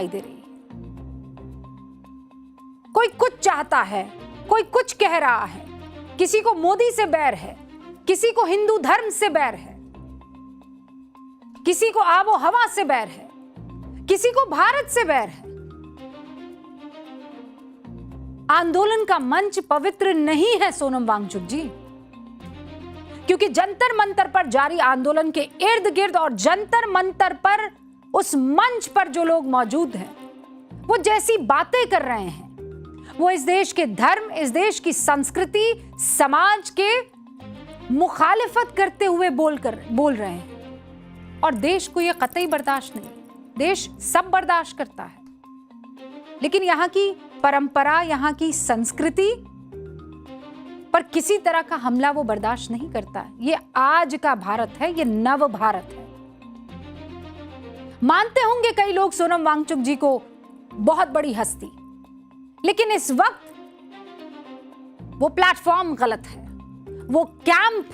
दे रही है। कोई कुछ चाहता है, कोई कुछ कह रहा है, किसी को मोदी से बैर है, किसी को हिंदू धर्म से बैर है, किसी को आबो हवा से बैर है, किसी को भारत से बैर है। आंदोलन का मंच पवित्र नहीं है सोनम वांगचुक जी, क्योंकि जंतर मंतर पर जारी आंदोलन के इर्द गिर्द और जंतर मंतर पर उस मंच पर जो लोग मौजूद हैं, वो जैसी बातें कर रहे हैं, वो इस देश के धर्म, इस देश की संस्कृति, समाज के मुखालिफत करते हुए बोल रहे हैं। और देश को यह कतई बर्दाश्त नहीं। देश सब बर्दाश्त करता है, लेकिन यहाँ की परंपरा, यहाँ की संस्कृति पर किसी तरह का हमला वो बर्दाश्त नहीं करता है। ये आज का भारत है, ये नव भारत है। मानते होंगे कई लोग सोनम वांगचुक जी को बहुत बड़ी हस्ती, लेकिन इस वक्त वो प्लेटफॉर्म गलत है, वो कैंप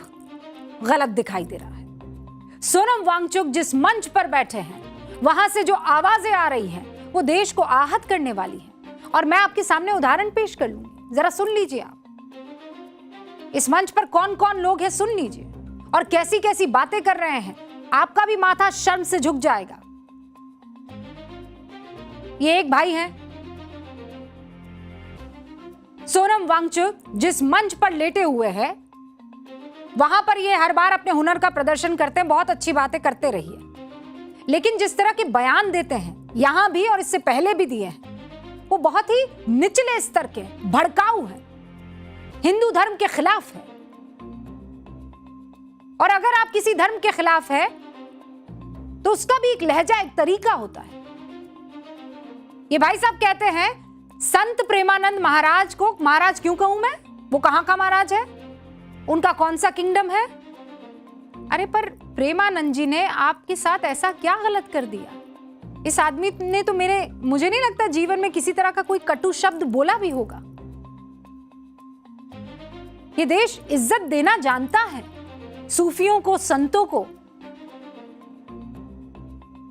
गलत दिखाई दे रहा है। सोनम वांगचुक जिस मंच पर बैठे हैं, वहां से जो आवाजें आ रही हैं, वो देश को आहत करने वाली हैं। और मैं आपके सामने उदाहरण पेश कर लूंगी, जरा सुन लीजिए आप। इस मंच पर कौन कौन लोग हैं सुन लीजिए, और कैसी कैसी बातें कर रहे हैं। आपका भी माथा शर्म से झुक जाएगा। ये एक भाई हैं, सोनम वांगचुक जिस मंच पर लेटे हुए हैं, वहां पर ये हर बार अपने हुनर का प्रदर्शन करते हैं, बहुत अच्छी बातें करते रहिए, लेकिन जिस तरह के बयान देते हैं यहां भी और इससे पहले भी दिए हैं, वो बहुत ही निचले स्तर के, भड़काऊ हैं, हिंदू धर्म के खिलाफ है। और अगर आप किसी धर्म के खिलाफ है तो उसका भी एक लहजा, एक तरीका होता है। ये भाई साहब कहते हैं संत प्रेमानंद महाराज को महाराज क्यों कहूं मैं, वो कहां का महाराज है, उनका कौन सा किंगडम है। अरे पर प्रेमानंद जी ने आपके साथ ऐसा क्या गलत कर दिया? इस आदमी ने तो मुझे नहीं लगता जीवन में किसी तरह का कोई कटु शब्द बोला भी होगा। ये देश इज्जत देना जानता है सूफियों को, संतों को।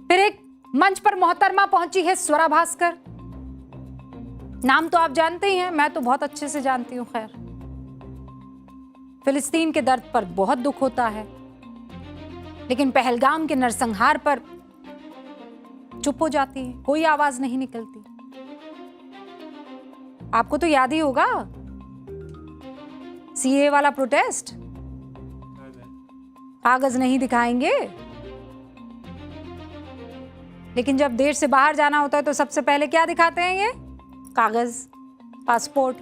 फिर एक मंच पर मोहतरमा पहुंची है स्वरा भास्कर, नाम तो आप जानते ही हैं, मैं तो बहुत अच्छे से जानती हूं। खैर, फिलिस्तीन के दर्द पर बहुत दुख होता है, लेकिन पहलगाम के नरसंहार पर चुप हो जाती है, कोई आवाज नहीं निकलती। आपको तो याद ही होगा सीए वाला प्रोटेस्ट, कागज नहीं दिखाएंगे, लेकिन जब देश से बाहर जाना होता है तो सबसे पहले क्या दिखाते हैं? ये कागज, पासपोर्ट।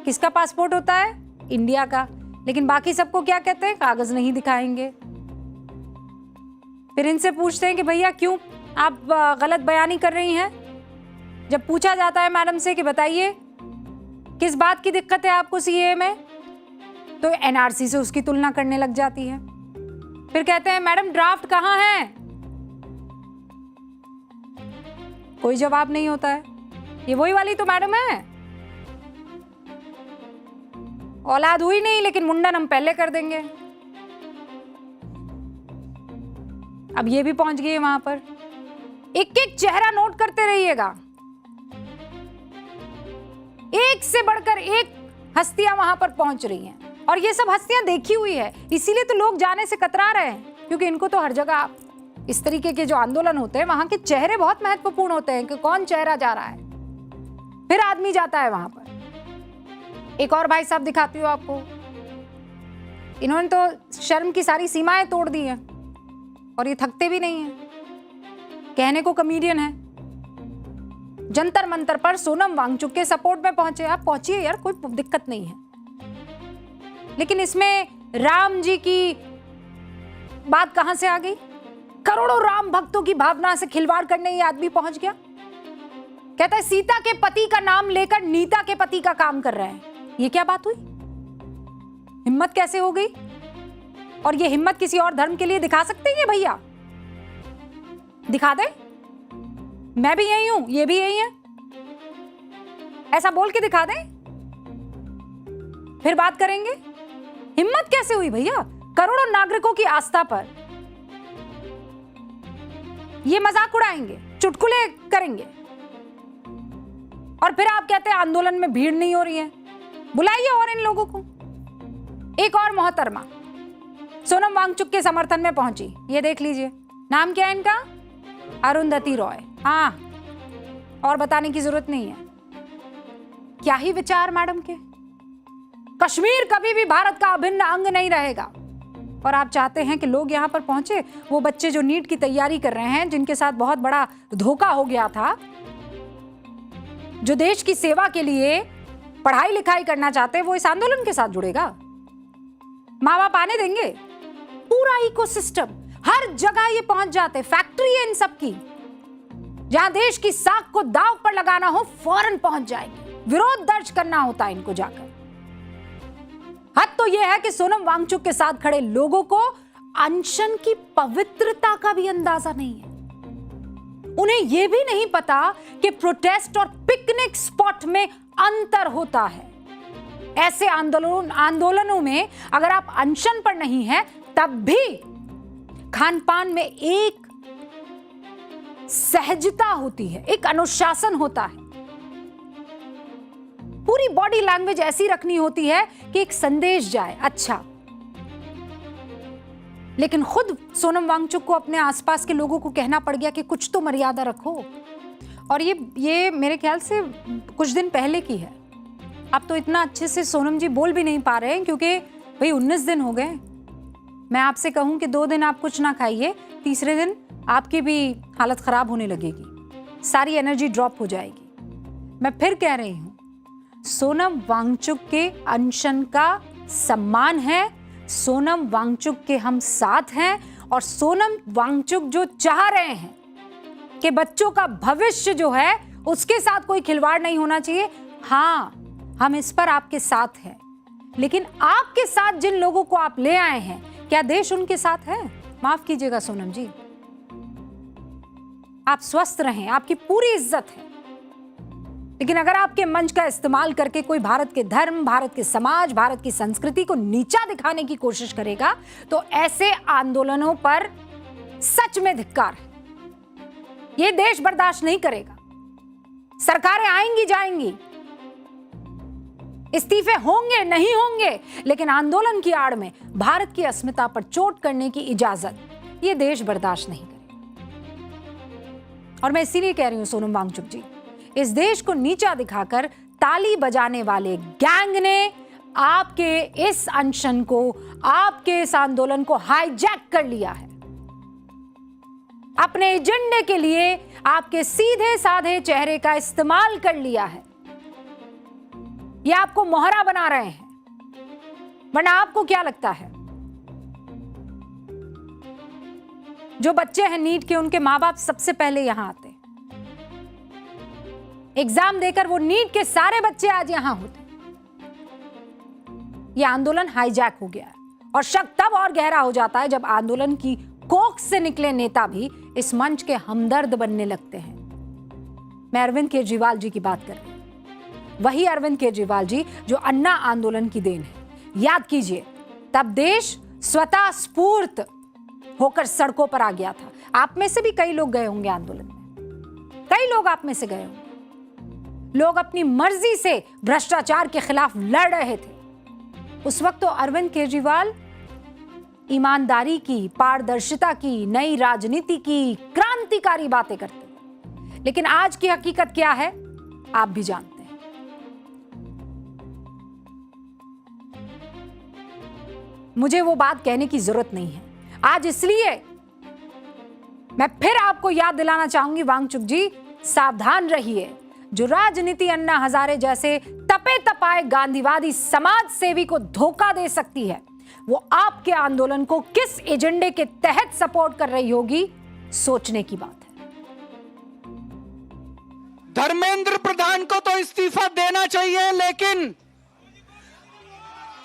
किसका पासपोर्ट होता है? इंडिया का। लेकिन बाकी सबको क्या कहते हैं? कागज नहीं दिखाएंगे। फिर इनसे पूछते हैं कि भैया क्यों आप गलत बयानी कर रही हैं? जब पूछा जाता है मैडम से कि बताइए किस बात की दिक्कत है आपको सीए में, तो एनआरसी से उसकी तुलना करने लग जाती है। फिर कहते हैं मैडम ड्राफ्ट कहां है? कोई जवाब नहीं होता है। ये वही वाली तो मैडम है, औलाद हुई नहीं लेकिन मुंडन हम पहले कर देंगे। अब ये भी पहुंच गए वहां पर। एक एक चेहरा नोट करते रहिएगा, एक से बढ़कर एक हस्तियां वहां पर पहुंच रही हैं, और ये सब हस्तियां देखी हुई है, इसीलिए तो लोग जाने से कतरा रहे हैं, क्योंकि इनको तो हर जगह इस तरीके के जो आंदोलन होते हैं वहां के चेहरे बहुत महत्वपूर्ण होते हैं कि कौन चेहरा जा रहा है। फिर आदमी जाता है वहां पर। एक और भाई साहब दिखाती हूँ आपको, इन्होंने तो शर्म की सारी सीमाएं तोड़ दी हैं, और ये थकते भी नहीं हैं, कहने को कॉमेडियन है। जंतर मंतर पर सोनम वांगचुक के सपोर्ट में पहुंचे। आप पहुंचिए यार, कोई दिक्कत नहीं है, लेकिन इसमें राम जी की बात कहां से आ गई? करोड़ों राम भक्तों की भावना से खिलवाड़ करने ये आदमी पहुंच गया। कहता है सीता के पति का नाम लेकर नीता के पति का काम कर रहे हैं। ये क्या बात हुई? हिम्मत कैसे हो गई? और ये हिम्मत किसी और धर्म के लिए दिखा सकते हैं ये भैया? दिखा दे, मैं भी यही हूं, ये भी यही है, ऐसा बोल के दिखा दे, फिर बात करेंगे। हिम्मत कैसे हुई भैया? करोड़ों नागरिकों की आस्था पर ये मजाक उड़ाएंगे, चुटकुले करेंगे। और फिर आप कहते हैं आंदोलन में भीड़ नहीं हो रही है। बुलाइए और इन लोगों को। एक और मोहतरमा सोनम वांगचुक के समर्थन में पहुंची, ये देख लीजिए, नाम क्या है इनका? अरुंधति रॉय। हाँ, और बताने की जरूरत नहीं है। क्या ही विचार मैडम के। कश्मीर कभी भी भारत का अभिन्न अंग नहीं रहेगा। और आप चाहते हैं कि लोग यहां पर पहुंचे, वो बच्चे जो नीट की तैयारी कर रहे हैं, जिनके साथ बहुत बड़ा धोखा हो गया था, जो देश की सेवा के लिए पढ़ाई लिखाई करना चाहते हैं, वो इस आंदोलन के साथ जुड़ेगा? माँ बाप आने देंगे? पूरा इकोसिस्टम, हर जगह ये पहुंच जाते, फैक्ट्री है इन सब की। जहां देश की साख को दांव पर लगाना हो फौरन पहुंच जाएंगे, विरोध दर्ज करना होता है इनको जाकर। हद तो यह है कि सोनम वांगचुक के साथ खड़े लोगों को अनशन की पवित्रता का भी अंदाजा नहीं है। उन्हें यह भी नहीं पता कि प्रोटेस्ट और पिकनिक स्पॉट में अंतर होता है। ऐसे आंदोलनों में अगर आप अनशन पर नहीं हैं, तब भी खान पान में एक सहजता होती है, एक अनुशासन होता है। पूरी बॉडी लैंग्वेज ऐसी रखनी होती है कि एक संदेश जाए अच्छा। लेकिन खुद सोनम वांगचुक को अपने आसपास के लोगों को कहना पड़ गया कि कुछ तो मर्यादा रखो। और ये मेरे ख्याल से कुछ दिन पहले की है। अब तो इतना अच्छे से सोनम जी बोल भी नहीं पा रहे हैं, क्योंकि भाई 19 दिन हो गए। मैं आपसे कहूं कि 2 दिन आप कुछ ना खाइए, तीसरे दिन आपकी भी हालत खराब होने लगेगी, सारी एनर्जी ड्रॉप हो जाएगी। मैं फिर कह रही हूं, सोनम वांगचुक के अनशन का सम्मान है, सोनम वांगचुक के हम साथ हैं, और सोनम वांगचुक जो चाह रहे हैं कि बच्चों का भविष्य जो है उसके साथ कोई खिलवाड़ नहीं होना चाहिए, हाँ हम इस पर आपके साथ हैं। लेकिन आपके साथ जिन लोगों को आप ले आए हैं, क्या देश उनके साथ है? माफ कीजिएगा सोनम जी, आप स्वस्थ रहें, आपकी पूरी इज्जत है। लेकिन अगर आपके मंच का इस्तेमाल करके कोई भारत के धर्म, भारत के समाज, भारत की संस्कृति को नीचा दिखाने की कोशिश करेगा, तो ऐसे आंदोलनों पर सच में धिक्कार है। यह देश बर्दाश्त नहीं करेगा। सरकारें आएंगी जाएंगी, इस्तीफे होंगे नहीं होंगे, लेकिन आंदोलन की आड़ में भारत की अस्मिता पर चोट करने की इजाजत यह देश बर्दाश्त नहीं करेगा। और मैं इसीलिए कह रही हूं सोनम वांगचुक जी, इस देश को नीचा दिखाकर ताली बजाने वाले गैंग ने आपके इस अनशन को, आपके इस आंदोलन को हाईजैक कर लिया है। अपने एजेंडे के लिए आपके सीधे साधे चेहरे का इस्तेमाल कर लिया है। ये आपको मोहरा बना रहे हैं, वरना आपको क्या लगता है, जो बच्चे हैं नीट के, उनके मां बाप सबसे पहले यहां आते, एग्जाम देकर वो नीट के सारे बच्चे आज यहां होते। ये आंदोलन हाईजैक हो गया है, और शक तब और गहरा हो जाता है जब आंदोलन की कोख से निकले नेता भी इस मंच के हमदर्द बनने लगते हैं। मैं अरविंद केजरीवाल जी की बात कर रही हूं, वही अरविंद केजरीवाल जी जो अन्ना आंदोलन की देन है। याद कीजिए, तब देश स्वतः स्फूर्त होकर सड़कों पर आ गया था। आप में से भी कई लोग गए होंगे आंदोलन में, कई लोग आप में से गए होंगे। लोग अपनी मर्जी से भ्रष्टाचार के खिलाफ लड़ रहे थे। उस वक्त तो अरविंद केजरीवाल ईमानदारी की, पारदर्शिता की, नई राजनीति की क्रांतिकारी बातें करते। लेकिन आज की हकीकत क्या है आप भी जानते हैं। मुझे वो बात कहने की जरूरत नहीं है आज, इसलिए मैं फिर आपको याद दिलाना चाहूंगी, वांगचुक जी सावधान रहिए। जो राजनीति अन्ना हजारे जैसे तपे तपाए गांधीवादी समाज सेवी को धोखा दे सकती है, वो आपके आंदोलन को किस एजेंडे के तहत सपोर्ट कर रही होगी, सोचने की बात है। धर्मेंद्र प्रधान को तो इस्तीफा देना चाहिए, लेकिन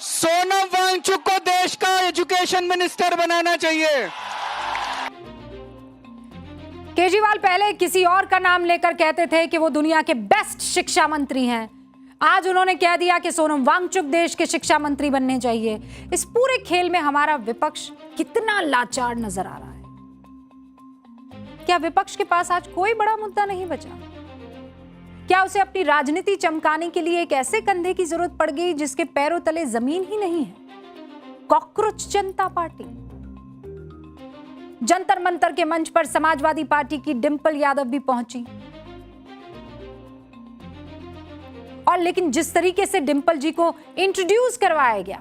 सोनम वांगचुक को देश का एजुकेशन मिनिस्टर बनाना चाहिए। केजरीवाल पहले किसी और का नाम लेकर कहते थे कि वो दुनिया के बेस्ट शिक्षा मंत्री हैं। आज उन्होंने कह दिया कि सोनम वांगचुक देश के शिक्षा मंत्री बनने चाहिए। इस पूरे खेल में हमारा विपक्ष कितना लाचार नजर आ रहा है। क्या विपक्ष के पास आज कोई बड़ा मुद्दा नहीं बचा? क्या उसे अपनी राजनीति चमकाने के लिए एक ऐसे कंधे की जरूरत पड़ गई जिसके पैरों तले जमीन ही नहीं है? कॉकरोच जनता पार्टी। जंतर मंतर के मंच पर समाजवादी पार्टी की डिंपल यादव भी पहुंची, और लेकिन जिस तरीके से डिंपल जी को इंट्रोड्यूस करवाया गया,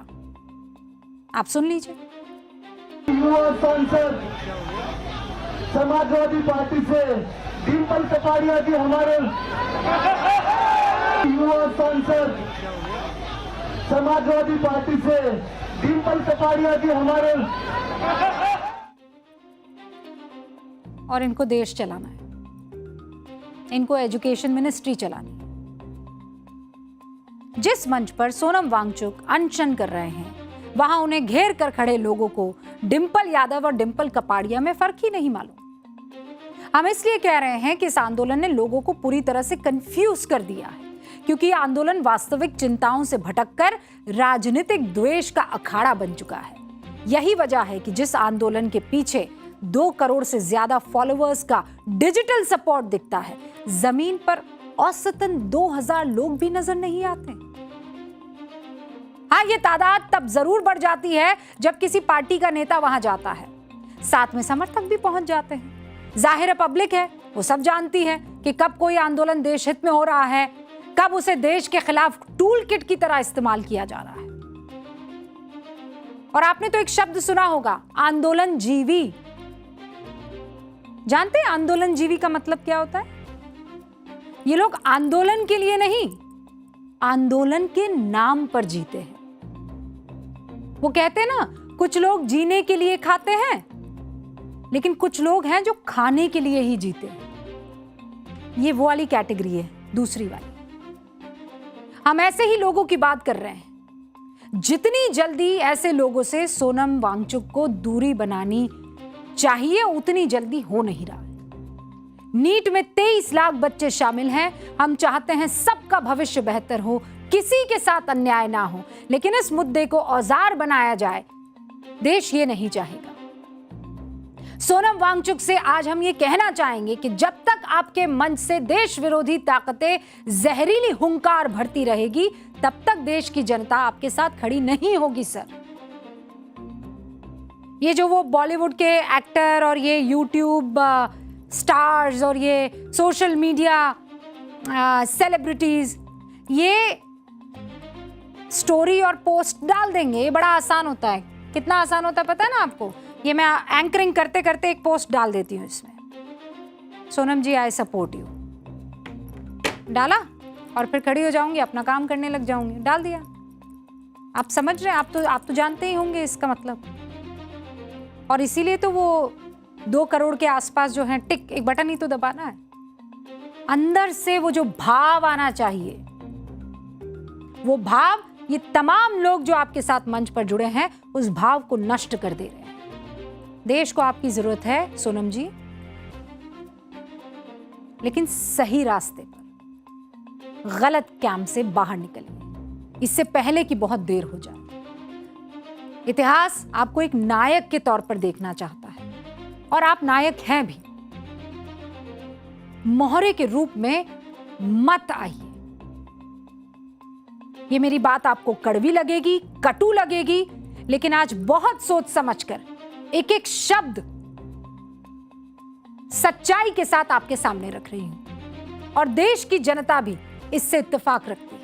आप सुन लीजिए। युवा सांसद समाजवादी पार्टी से डिंपल कपाड़िया जी हमारे युवा सांसद समाजवादी पार्टी से डिंपल कपाड़िया जी हमारे। और इनको देश चलाना है, इनको एजुकेशन मिनिस्ट्री चलानी है। जिस मंच पर सोनम वांगचुक अनशन कर रहे हैं, वहां उन्हें घेर कर खड़े लोगों को डिंपल यादव और डिंपल कपाड़िया में फर्क ही नहीं मालूम। हम इसलिए कह रहे हैं कि इस आंदोलन ने लोगों को पूरी तरह से कंफ्यूज कर दिया है, क्योंकि यह आंदोलन वास्तविक चिंताओं से भटककर राजनीतिक द्वेष का अखाड़ा बन चुका है। यही वजह है कि जिस आंदोलन के पीछे 2 करोड़ से ज्यादा फॉलोअर्स का डिजिटल सपोर्ट दिखता है, जमीन पर औसतन 2000 लोग भी नजर नहीं आते। हाँ, ये तादाद तब जरूर बढ़ जाती है जब किसी पार्टी का नेता वहां जाता है, साथ में समर्थक भी पहुंच जाते हैं। जाहिर है, पब्लिक है, वो सब जानती है कि कब कोई आंदोलन देश हित में हो रहा है, कब उसे देश के खिलाफ टूल किट की तरह इस्तेमाल किया जा रहा है। और आपने तो एक शब्द सुना होगा, आंदोलन जीवी। जानते हैं आंदोलन जीवी का मतलब क्या होता है? ये लोग आंदोलन के लिए नहीं, आंदोलन के नाम पर जीते हैं। वो कहते हैं ना, कुछ लोग जीने के लिए खाते हैं, लेकिन कुछ लोग हैं जो खाने के लिए ही जीते हैं। ये वो वाली कैटेगरी है, दूसरी वाली। हम ऐसे ही लोगों की बात कर रहे हैं। जितनी जल्दी ऐसे लोगों से सोनम वांगचुक को दूरी बनानी चाहिए, उतनी जल्दी हो नहीं रहा है। नीट में 23 लाख बच्चे शामिल हैं। हम चाहते हैं सबका भविष्य बेहतर हो, किसी के साथ अन्याय ना हो, लेकिन इस मुद्दे को औजार बनाया जाए, देश ये नहीं चाहेगा। सोनम वांगचुक से आज हम ये कहना चाहेंगे कि जब तक आपके मंच से देश विरोधी ताकतें जहरीली हुंकार भरती रहेगी, तब तक देश की जनता आपके साथ खड़ी नहीं होगी सर। ये जो वो बॉलीवुड के एक्टर और ये यूट्यूब स्टार्स और ये सोशल मीडिया सेलिब्रिटीज ये स्टोरी और पोस्ट डाल देंगे, ये बड़ा आसान होता है। कितना आसान होता है पता है ना आपको? ये मैं एंकरिंग करते करते एक पोस्ट डाल देती हूँ इसमें, सोनम जी आई सपोर्ट यू, डाला और फिर खड़ी हो जाऊंगी, अपना काम करने लग जाऊंगी, डाल दिया। आप समझ रहे हैं? आप तो जानते ही होंगे इसका मतलब। और इसीलिए तो वो 2 करोड़ के आसपास जो है, टिक, एक बटन ही तो दबाना है। अंदर से वो जो भाव आना चाहिए, वो भाव ये तमाम लोग जो आपके साथ मंच पर जुड़े हैं, उस भाव को नष्ट कर दे रहे हैं। देश को आपकी जरूरत है सोनम जी, लेकिन सही रास्ते पर, गलत कैंप से बाहर निकलिए, इससे पहले कि बहुत देर हो जाए। इतिहास आपको एक नायक के तौर पर देखना चाहता है, और आप नायक हैं भी। मोहरे के रूप में मत आइए। ये मेरी बात आपको कड़वी लगेगी, कटु लगेगी, लेकिन आज बहुत सोच समझकर एक एक शब्द सच्चाई के साथ आपके सामने रख रही हूं, और देश की जनता भी इससे इत्तेफाक रखती है।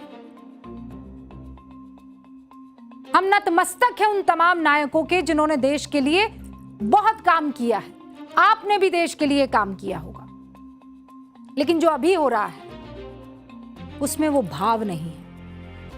हम नतमस्तक हैं उन तमाम नायकों के जिन्होंने देश के लिए बहुत काम किया है। आपने भी देश के लिए काम किया होगा, लेकिन जो अभी हो रहा है उसमें वो भाव नहीं है।